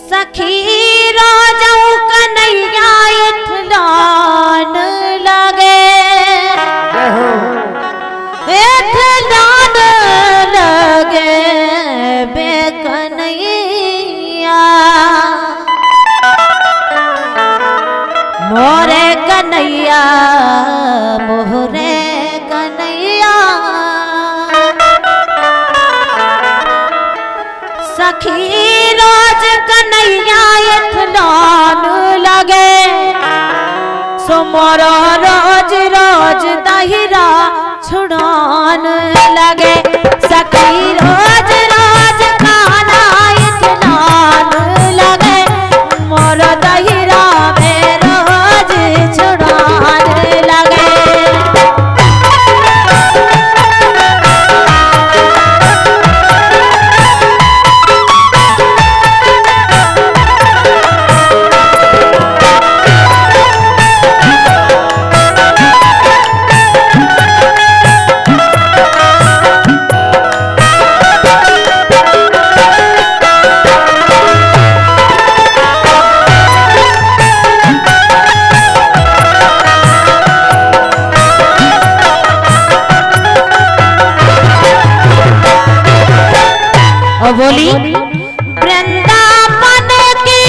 सखी रोजऊ कन्हैया इथलान लगे, इथलान लगे बे कन्हैया, मोरे कन्हैया मोरे कन्हैया। सखी रोज कन्हैया इथलान लगे, सो मोरो रोज रोज दहिरा छुड़ान लगे। सखी रोज रोज कान्हा इथलान लगे, मोरो दहिरा में रोज छुड़ान लगे। बोली वृंदावन की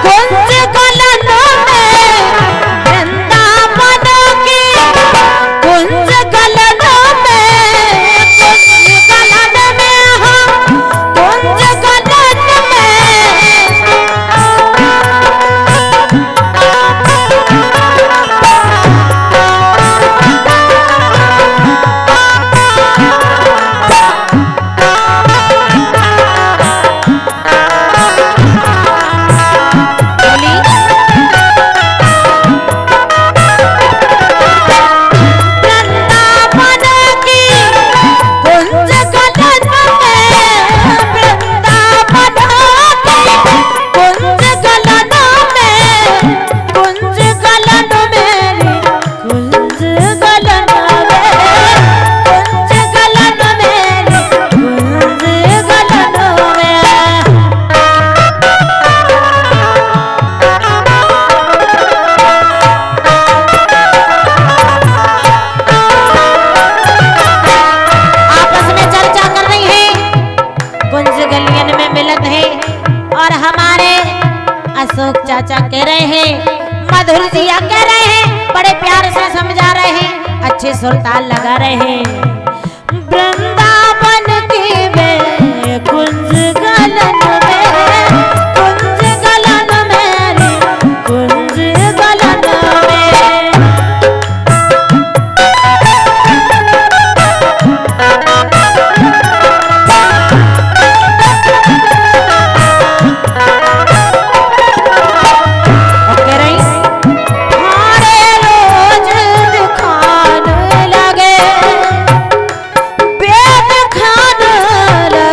कुंज गलनों में, वृंदावन की कुंज गलनों में, कुंज गलन में हम कुंज गलन अशोक चाचा कह रहे हैं, मधुर जिया कह रहे हैं, बड़े प्यार से समझा रहे हैं, अच्छे सुरताल लगा रहे हैं। वृंदावन की वे कुंज गलन में, कुंज गलन में, कुंज गलन में। खान लगे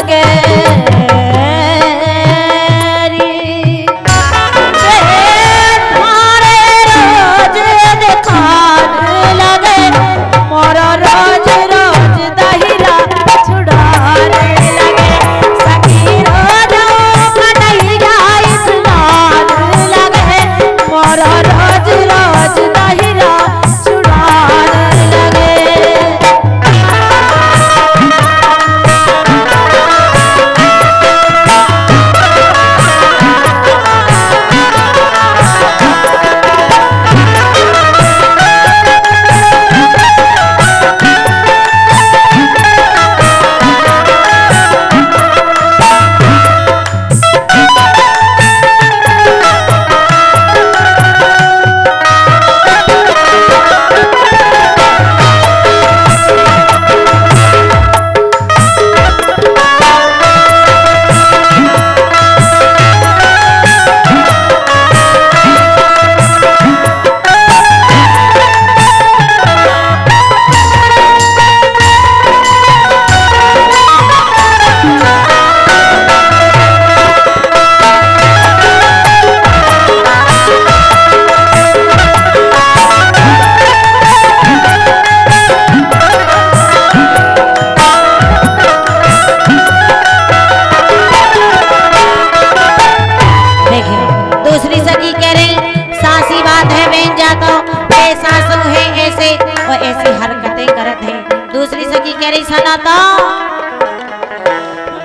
गाना था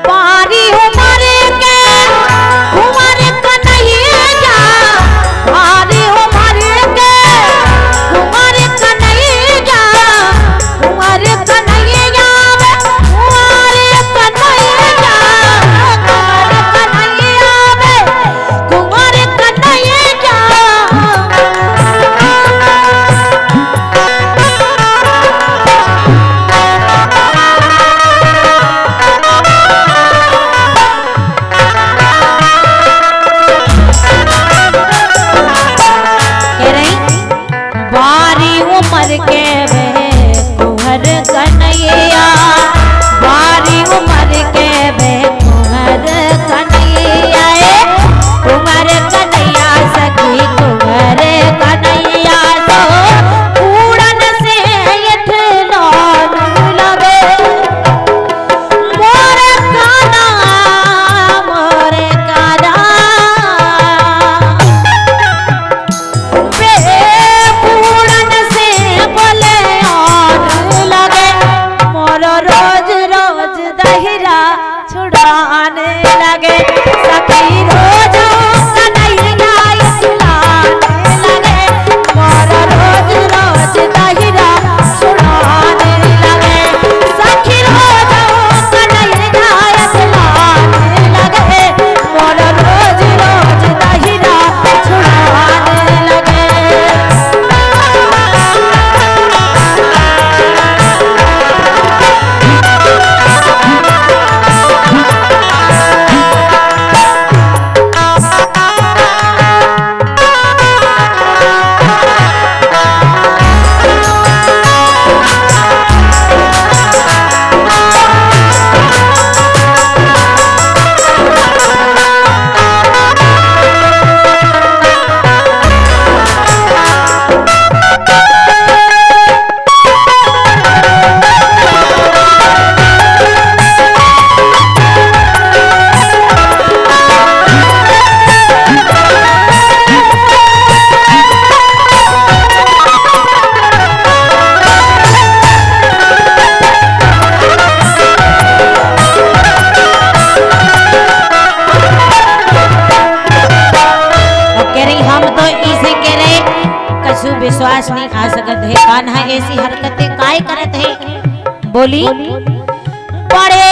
बारी उमर के कुंवर कन्हैया, बारी उमर के कुंवर कन्हैया, कुंवर कन्हैया, कुंवर कन्हैया, कुंवर कन्हैया। बारी उमर के वे कुंवर कन्हैया, बारी उमर के वे कुंवर कन्हैया, कुंवर कन्हैया सखी कुंवर कन्हैया तो पूरन से इठलान लगे मोरे काना, मोरे काना पूरन से बोले और लगे मोर रोज रोज दहिरा छुड़ाने लगे सखी रोज कन्हैया इस्लाने लगे मोर रोज रोज दहिरा छुड़ाने लगे सखी रोज कन्हैया इस्लाने लगे मोर रोज रोज दहिरा छुड़ाने लगे। विश्वास नहीं आ सकत है कान्हा ऐसी हरकतें काय करत है बोली बड़े